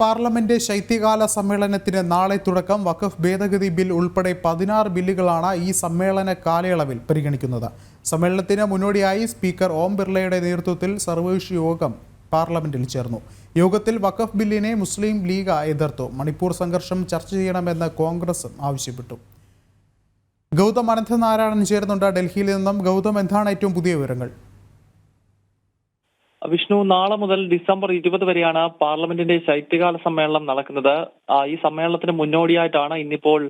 Parliament ശൈത്യകാല സമ്മേളനത്തിന് നാളെ തുടക്കം. വഖഫ് ഭേദഗതി ബിൽ ഉൾപ്പെടെ 16 ബില്ലുകളാണ് ഈ സമ്മേളന കാലയളവിൽ പരിഗണിക്കുന്നത്. സമ്മേളനത്തിന് മുന്നോടിയായി സ്പീക്കർ ഓം ബിർളയുടെ നേതൃത്വത്തിൽ സർവകക്ഷി യോഗം പാർലമെന്റിൽ ചേർന്നു. യോഗത്തിൽ വഖഫ് ബില്ലിനെ മുസ്ലിം ലീഗ് എതിർത്തു. മണിപ്പൂർ സംഘർഷം ചർച്ച ചെയ്യണമെന്ന് കോൺഗ്രസും ആവശ്യപ്പെട്ടു. ഗൗതം അനന്തനാരായണൻ ചേർന്നുണ്ട് ഡൽഹിയിൽ നിന്നും. ഗൗതം, എന്താണ് ഏറ്റവും പുതിയ വിവരങ്ങൾ? വിഷ്ണു, നാളെ മുതൽ ഡിസംബർ 20 വരെയാണ് പാർലമെന്റിന്റെ ശൈത്യകാല സമ്മേളനം നടക്കുന്നത്. ഈ സമ്മേളനത്തിന് മുന്നോടിയായിട്ടാണ് ഇന്നിപ്പോൾ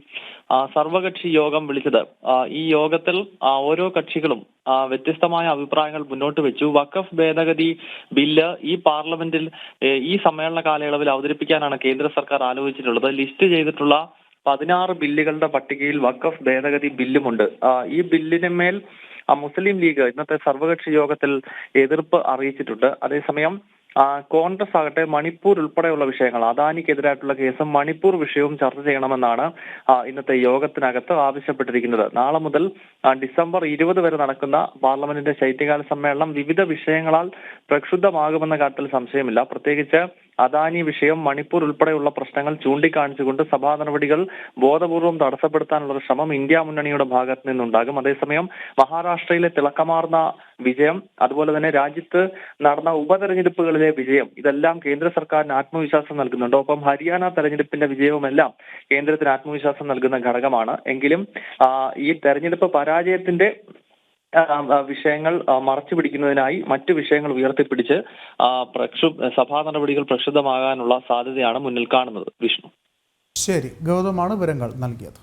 സർവകക്ഷി യോഗം വിളിച്ചത്. ഈ യോഗത്തിൽ ഓരോ കക്ഷികളും വ്യത്യസ്തമായ അഭിപ്രായങ്ങൾ മുന്നോട്ട് വെച്ചു. വഖഫ് ഭേദഗതി ബില്ല് ഈ പാർലമെന്റിൽ ഈ സമ്മേളന കാലയളവിൽ അവതരിപ്പിക്കാനാണ് കേന്ദ്ര സർക്കാർ ആലോചിച്ചിട്ടുള്ളത്. ലിസ്റ്റ് ചെയ്തിട്ടുള്ള 16 ബില്ലുകളുടെ പട്ടികയിൽ വഖഫ് ഭേദഗതി ബില്ലുമുണ്ട്. ഈ ബില്ലിനുമേൽ മുസ്ലിം ലീഗ് ഇന്നത്തെ സർവകക്ഷി യോഗത്തിൽ എതിർപ്പ് അറിയിച്ചിട്ടുണ്ട്. അതേസമയം കോൺഗ്രസ് ആകട്ടെ മണിപ്പൂർ ഉൾപ്പെടെയുള്ള വിഷയങ്ങൾ, അദാനിക്കെതിരായിട്ടുള്ള കേസും മണിപ്പൂർ വിഷയവും ചർച്ച ചെയ്യണമെന്നാണ് ഇന്നത്തെ യോഗത്തിനകത്ത് ആവശ്യപ്പെട്ടിരിക്കുന്നത്. നാളെ മുതൽ ഡിസംബർ 20 വരെ നടക്കുന്ന പാർലമെന്റിന്റെ ശൈത്യകാല സമ്മേളനം വിവിധ വിഷയങ്ങളാൽ പ്രക്ഷുബ്ധമാകുമെന്ന കാര്യത്തിൽ സംശയമില്ല. പ്രത്യേകിച്ച് അദാനി വിഷയം, മണിപ്പൂർ ഉൾപ്പെടെയുള്ള പ്രശ്നങ്ങൾ ചൂണ്ടിക്കാണിച്ചുകൊണ്ട് സഭാ നടപടികൾ ബോധപൂർവം തടസ്സപ്പെടുത്താനുള്ള ഒരു ശ്രമം ഇന്ത്യ മുന്നണിയുടെ ഭാഗത്ത് നിന്നുണ്ടാകും. അതേസമയം മഹാരാഷ്ട്രയിലെ തിളക്കമാർന്ന വിജയം, അതുപോലെ തന്നെ രാജ്യത്ത് നടന്ന ഉപതെരഞ്ഞെടുപ്പുകളിലെ വിജയം, ഇതെല്ലാം കേന്ദ്ര സർക്കാരിന് ആത്മവിശ്വാസം നൽകുന്നുണ്ട്. ഒപ്പം ഹരിയാന തെരഞ്ഞെടുപ്പിന്റെ വിജയവുമെല്ലാം കേന്ദ്രത്തിന് ആത്മവിശ്വാസം നൽകുന്ന ഘടകമാണ്. എങ്കിലും ഈ തെരഞ്ഞെടുപ്പ് പരാജയത്തിന്റെ വിഷയങ്ങൾ മറച്ചു പിടിക്കുന്നതിനായി മറ്റു വിഷയങ്ങൾ ഉയർത്തിപ്പിടിച്ച് സഭാ നടപടികൾ പ്രക്ഷുബ്ധമാകാനുള്ള സാധ്യതയാണ് മുന്നിൽ കാണുന്നത്. വിഷ്ണു, ശരി, ഗൗതമാണ് വിവരങ്ങൾ നൽകിയത്.